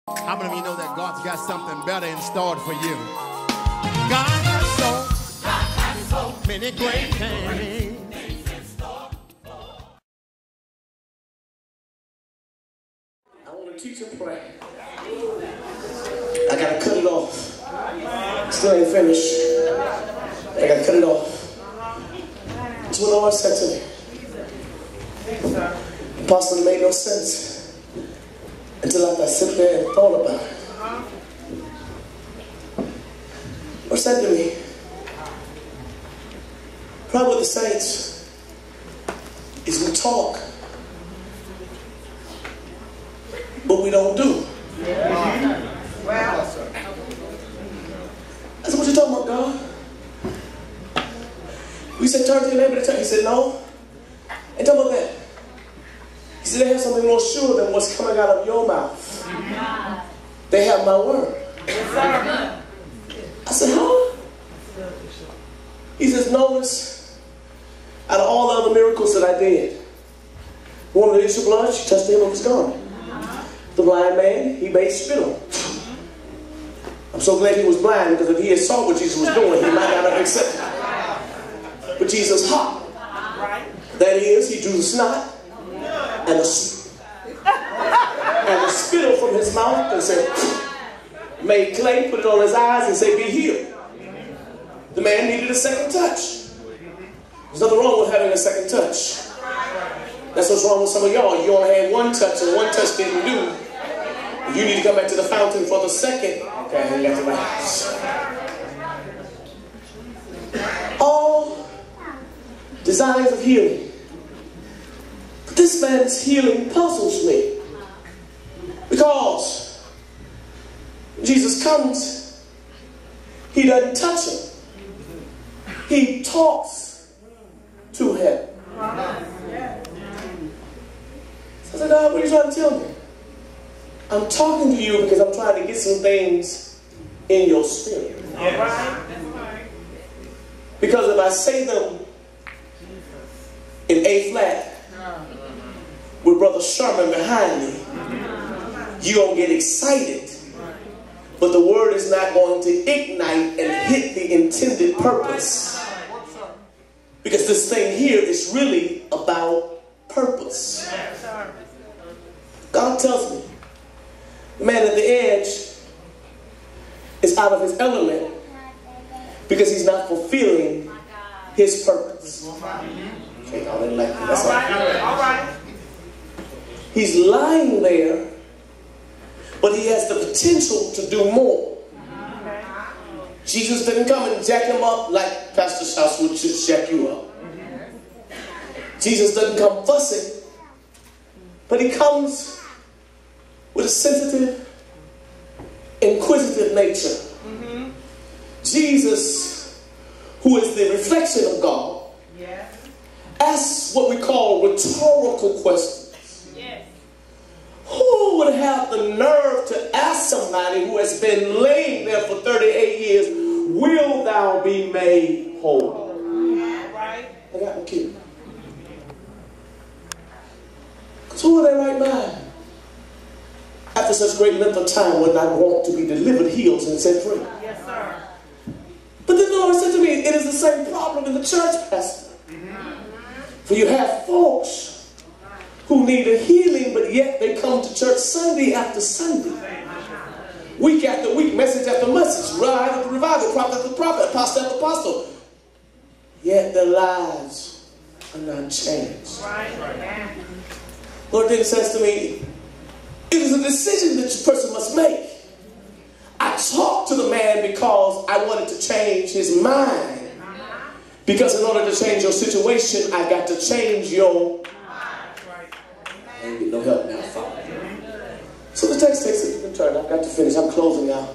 How many of you know that God's got something better in store for you? God has so many great things. I want to teach and pray. I got to cut it off. Still ain't finished. I got to cut it off. That's what the Lord said to me. Apostle, it made no sense until after I sit there and thought about it. Lord said to me, problem with the saints is we talk, but we don't do. Well, I said, what you talking about, God? We said, turn to your neighbor. He said, no. Ain't talking about that. He said, they have something more sure than what's coming out of your mouth. They have my word. I said, huh? He says, notice, out of all the other miracles that I did, the woman with the issue of blood, she touched the hem of his garment. The blind man, he made spittle. I'm so glad he was blind, because if he had saw what Jesus was doing, he might not have accepted it. But Jesus hopped. That is, he drew the snot and the spittle from his mouth and said, made clay, put it on his eyes and said, be healed. The man needed a second touch. There's nothing wrong with having a second touch. That's what's wrong with some of y'all. You only had one touch and one touch didn't do. You need to come back to the fountain for the second. Okay, you got the right. All desires of healing. But this man's healing puzzles me. Because Jesus comes, he doesn't touch him. He talks to him. So I said, God, what are you trying to tell me? I'm talking to you because I'm trying to get some things in your spirit. Yes. Because if I say them in A flat with Brother Sherman behind me, you're going to get excited. But the word is not going to ignite and hit the intended purpose. Because this thing here is really about purpose. God tells me, the man at the edge is out of his element because he's not fulfilling his purpose. Okay, y'all didn't like that. That's all right. He's lying there, but he has the potential to do more. Jesus didn't come and jack him up like Pastor Shouse would just jack you up. Jesus doesn't come fussing, but he comes with a sensitive, inquisitive nature. Jesus, who is the reflection of God, asks what we call rhetorical questions. Who would have the nerve to ask somebody who has been laying there for 38 years, will thou be made whole? I got my kid. Because who are they right mind? After such great length of time would not want to be delivered, healed, and set free. Yes, sir. But then the Lord said to me, it is the same problem in the church, Pastor. For you have folks who need a healing, but yet they come to church Sunday after Sunday, week after week, message after message, revival after revival, prophet after prophet, apostle after apostle. Yet their lives are not changed. Lord then says to me, it is a decision that your person must make. I talked to the man because I wanted to change his mind. Because in order to change your situation, I got to change your mind. I ain't get no help now, Father. So the text takes it. You can turn. I've got to finish. I'm closing out.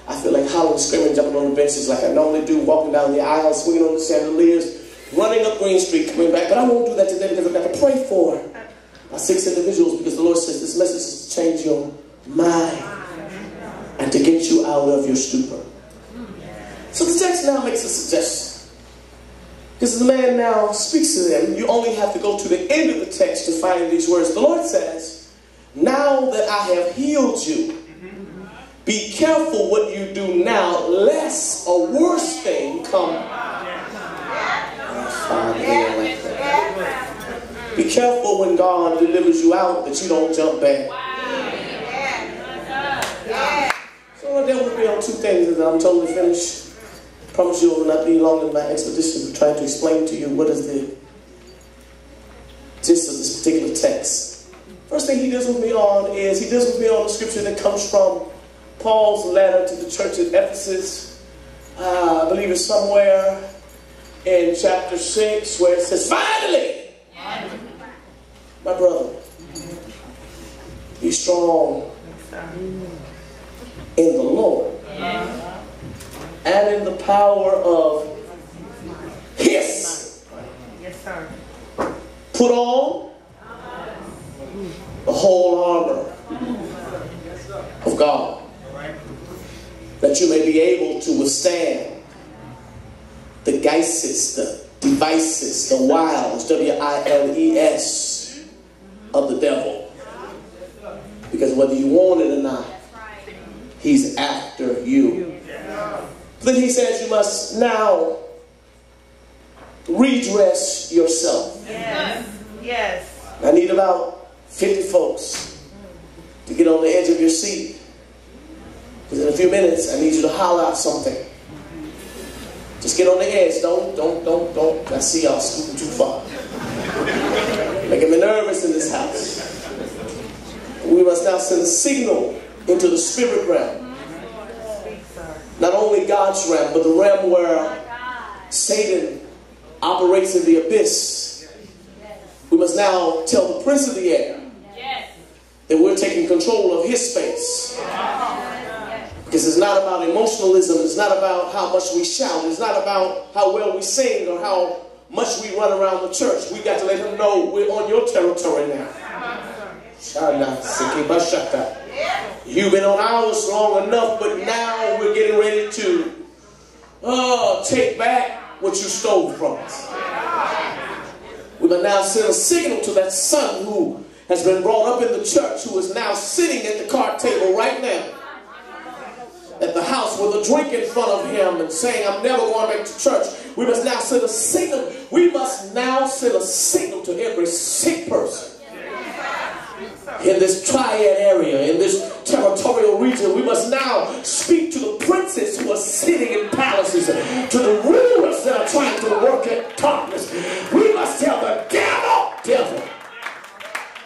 I feel like hollering, screaming, jumping on the benches like I normally do, walking down the aisle, swinging on the chandeliers, running up Green Street, coming back. But I won't do that today because I've got to pray for my 6 individuals, because the Lord says this message is to change your mind and to get you out of your stupor. So the text now makes a suggestion. Because the man now speaks to them. You only have to go to the end of the text to find these words. The Lord says, now that I have healed you, Be careful what you do now, lest a worse thing come. Be careful when God delivers you out that you don't jump back. So I dealt with me on two things and I'm totally finished. I promise you it will not be long in my expedition of trying to explain to you what is the gist of this particular text. First thing he deals with me on is he deals with me on the scripture that comes from Paul's letter to the church at Ephesus. I believe it's somewhere in chapter 6 where it says, finally, my brother, be strong in the Lord and in the power of His. Put on the whole armor of God, that you may be able to withstand the geisses, the devices, the wiles, W-I-L-E-S, of the devil. Because whether you want it or not, he's after you. Then he says you must now redress yourself. Yes. Yes. I need about 50 folks to get on the edge of your seat. Because in a few minutes, I need you to holler out something. Just get on the edge. Don't. I see y'all scooping too far. Making me nervous in this house. We must now send a signal into the spirit realm. Not only God's realm, but the realm where Satan operates in the abyss. We must now tell the prince of the air that we're taking control of his space. Because it's not about emotionalism. It's not about how much we shout. It's not about how well we sing or how much we run around the church. We got to let him know we're on your territory now. You've been on ours long enough, but now we're getting ready to take back what you stole from us. We must now send a signal to that son who has been brought up in the church, who is now sitting at the card table right now at the house with a drink in front of him and saying, I'm never going back to church. We must now send a signal. We must now send a signal to every sick person in this triad area, in this territorial region. We must now speak to the princes who are sitting in palaces, to the rulers that are trying to work at darkness. We must tell the devil,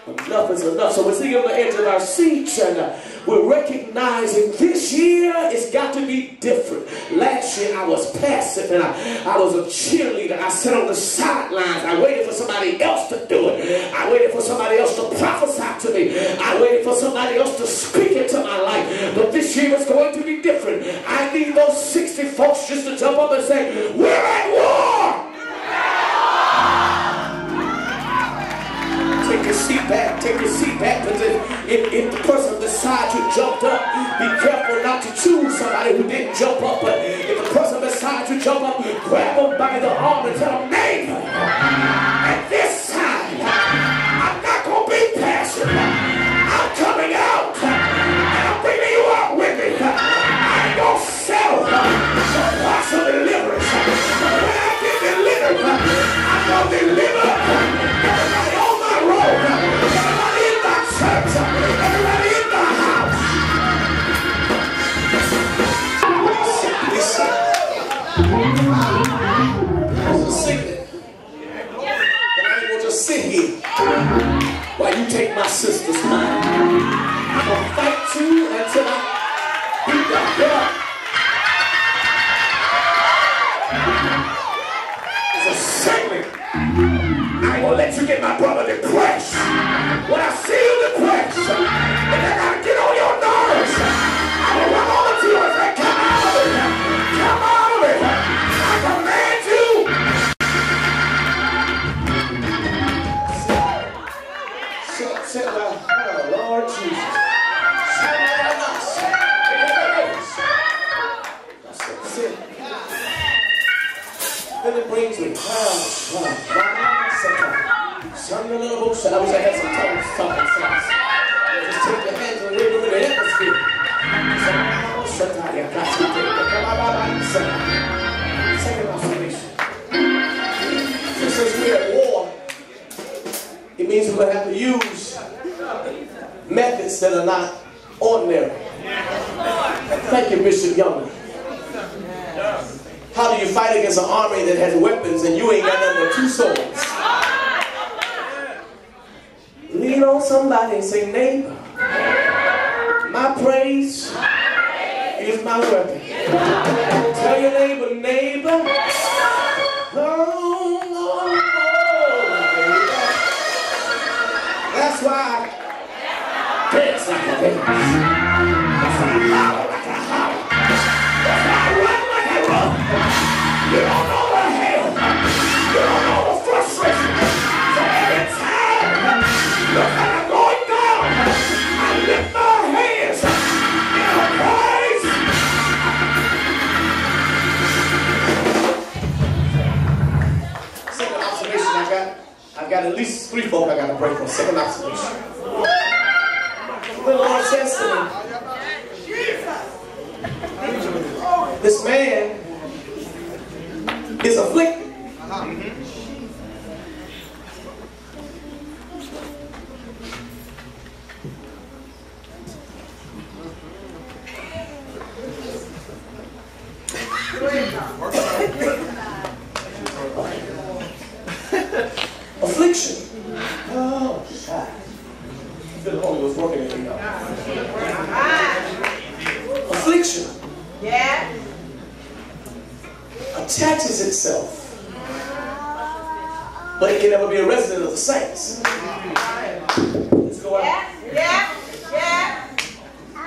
enough is enough. So we're sitting on the edge of our seats and we're recognizing this year it's got to be different. Last year I was passive and I was a cheerleader. I sat on the sidelines. I waited for somebody else to do it. I waited for somebody else to prophesy to me. I waited for somebody else to speak into my life. But this year it's going to be different. I need those 60 folks just to jump up and say, we're at war! Take your seat back, because if the person beside you jumped up, be careful not to choose somebody who didn't jump up. But if the person beside you jump up, grab them by the arm and tell them, neighbor, at this time, I'm not going to be passive. I'm coming out, and I'm bringing you out with me. I ain't going to settle for partial deliverance. When I get delivered, I'm going to deliver everybody on my road, everybody in my church, everybody in my house. Listen. There's a secret. And I ain't going to just sit here while you take my sister's mind. I'm going to fight you until I beat the hell up. There's a secret. I ain't gonna let you get my brother depressed. When I see you depressed, if I gotta get on your nerves, I'm gonna run over to you and say, come out of it. Come out of it. I command you. Sit down. Oh, Lord Jesus. Sit. Then it brings me. I wish I had some tongues talking sense. Just take your hands and wiggle in the atmosphere. Second observation. So since we're at war, it means we're going to have to use methods that are not ordinary. Thank you, Bishop Young. How do you fight against an army that has weapons and you ain't got nothing but 2 swords? Lean on somebody and say, neighbor, my praise is my weapon. Tell your neighbor, neighbor, that's why I dance like a dance. That's why I holler like I holler. That's why I run like I run. You don't know the hell. You don't know the frustration. So every time look like I'm going down, I lift my hands in a praise. Second observation I've got at least 3 folk I got to pray for. Second observation. The Lord says to me, this man is afflicted. Affliction. Oh, God. I feel the Holy Ghost working in me now. Affliction. Yeah. Attaches itself, but it can never be a resident of the saints. Let's go out. Yeah.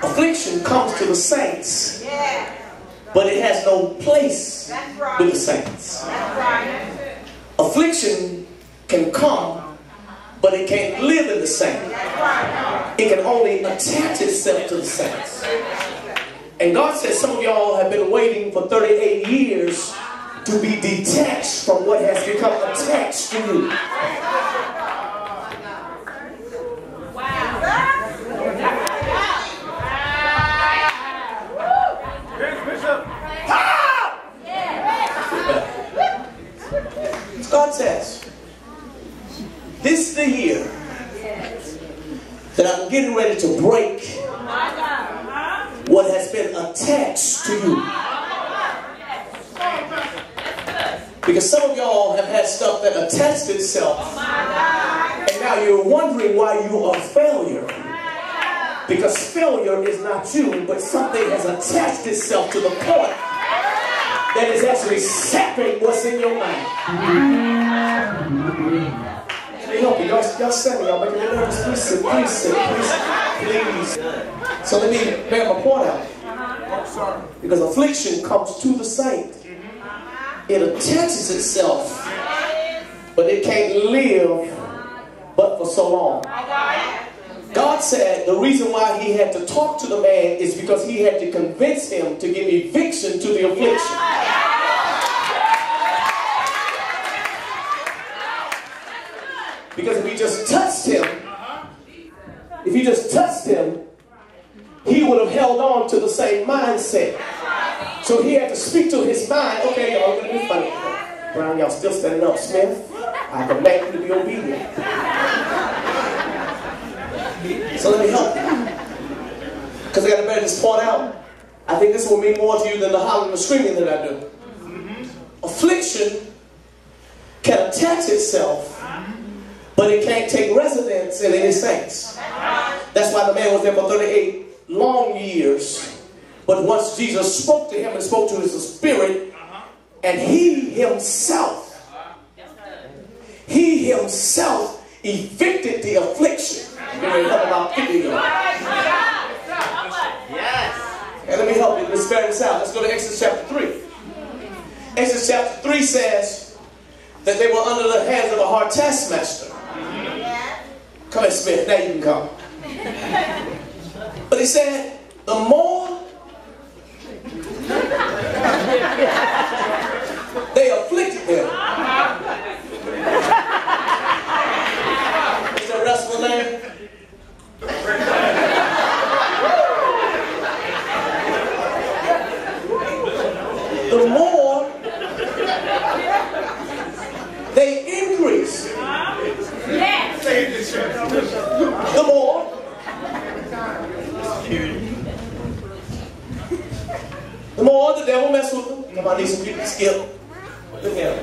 Affliction comes to the saints, Yeah. but it has no place That's right. with the saints. That's right. Affliction can come, but it can't live in the saints. That's right. It can only attach itself to the saints. And God says some of y'all have been waiting for 38 years to be detached from what has become attached to you. God says, this is the year that I'm getting ready to break what has been attached to you. Because some of y'all have had stuff that attached itself, and now you're wondering why you are a failure. Because failure is not you, but something has attached itself to the point that is actually sapping what's in your mind. Let me help you. Y'all send me. Y'all making me nervous. Please sit. Please sit. Please. So let me bear my point out. Because affliction comes to the saint. It attaches itself, but it can't live but for so long. God said the reason why he had to talk to the man is because he had to convince him to give eviction to the affliction. Because if he just touched him, he would have held on to the same mindset. So he had to speak to his mind. Okay, y'all, gonna be funny. Brown, y'all still standing up. Smith, I command you to be obedient. So let me help you. Because I got to bear this point out. I think this will mean more to you than the hollering and screaming that I do. Affliction can attach itself, but it can't take residence in any saints. That's why the man was there for 38 long years. But once Jesus spoke to him and spoke to his spirit, and he himself evicted the affliction. And let me help you. Let's bear this out. Let's go to Exodus chapter 3. Exodus chapter 3 says that they were under the hands of a hard taskmaster. Come here, Smith. Now you can come. But he said, the more they afflicted him. Is that wrestling name? the more they increase. The more the devil messes with them. Come on, I need some people to skip. Look at him.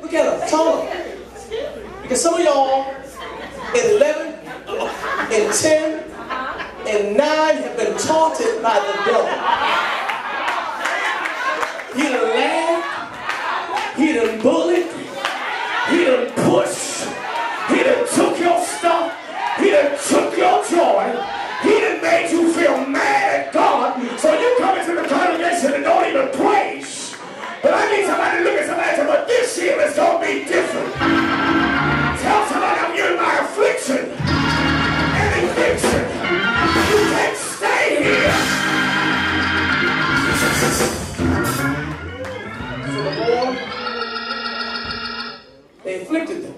Look at him. Tell him. Because some of y'all in 11, in 10, and 9 have been taunted by the devil. He done laughed. He done bullied. He done pushed. He done took your stuff. He done took your joy. He done made you feel mad at God. So you come into the congregation and don't even praise. But I need somebody to look at somebody and say, but this year is going to be different. Tell somebody I'm in my affliction and eviction. You can't stay here. So the Lord, they afflicted them.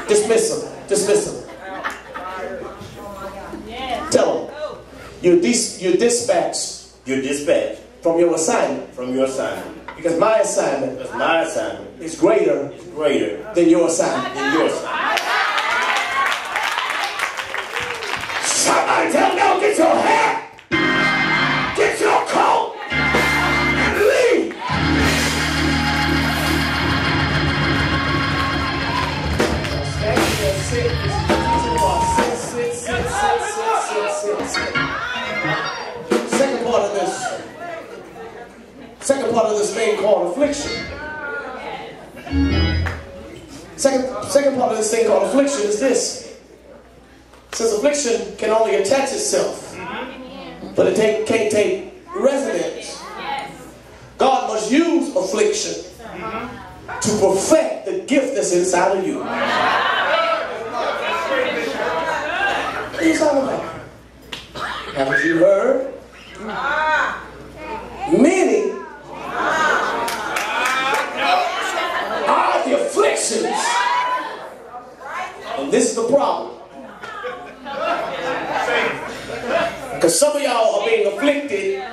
Dismiss them. Dismiss them. Tell them. You're dispatched. You're dispatched from your assignment. from your assignment. Because my assignment Because my assignment is greater is greater than your assignment. than your assignment. Somebody tell them, now get your hat, get your coat, and leave. Second part of this thing called affliction. Second part of this thing called affliction is this. Since affliction can only attach itself, but it can't take residence, God must use affliction to perfect the gift that's inside of you. What are you talking about? Haven't you heard? Many are the afflictions. And this is the problem. Because some of y'all are being afflicted.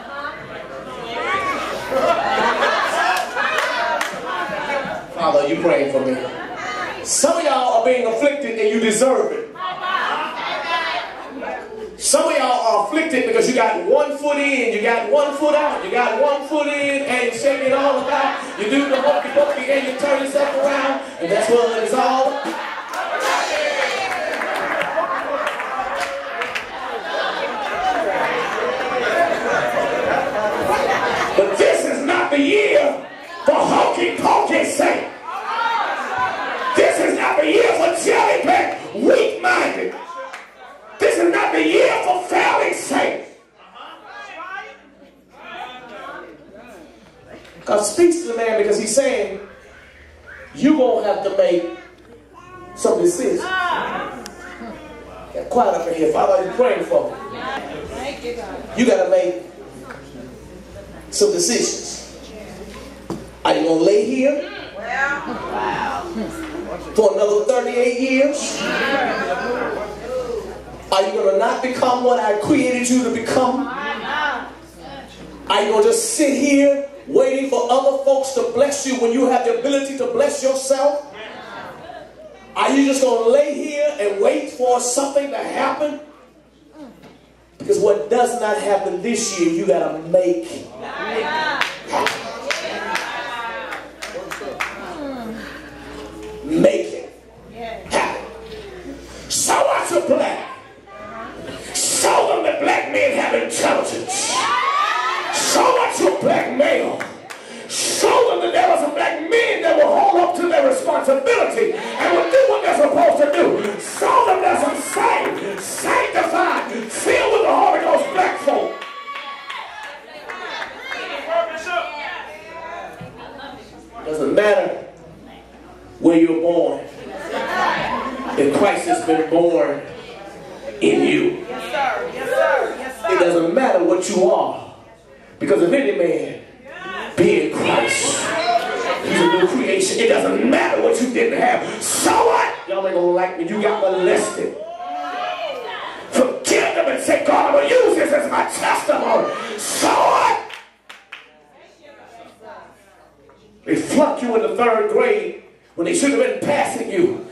Father, you praying for me. Some of y'all are being afflicted and you deserve it. Some of y'all are afflicted because you got one foot in, you got one foot out, you got one foot in and you're shaking it all about. You do the hokey pokey and you turn yourself around, and that's what it's all about. But this is not the year for hokey pokey sake. This is not the year for jelly pack, weak-minded. This is not the year for failing sake. God speaks to the man because he's saying, you're going to have to make some decisions. Get quiet up in here. Father, you're praying for me. You got to make some decisions. Are you going to lay here for another 38 years? Are you going to not become what I created you to become? Are you going to just sit here waiting for other folks to bless you when you have the ability to bless yourself? Are you just going to lay here and wait for something to happen? Because what does not happen this year, you got to make happen. Make it happen. So what's a black? Show them that black men have intelligence. Show what you black male. Show them that there are some black men that will hold up to their responsibility and will do what they're supposed to do. Show them there's some saved, sanctified, filled with the Holy Ghost black folk. Doesn't matter where you're born. If Christ has been born in you. Yes, sir. Yes, sir. Yes, sir. It doesn't matter what you are. Because if any man be in Christ, he's a new creation. It doesn't matter what you didn't have. So what? Y'all ain't gonna like me. You got molested. said, God, I'm going to use this as my testimony. So it. They flunked you in the 3rd grade when they should have been passing you.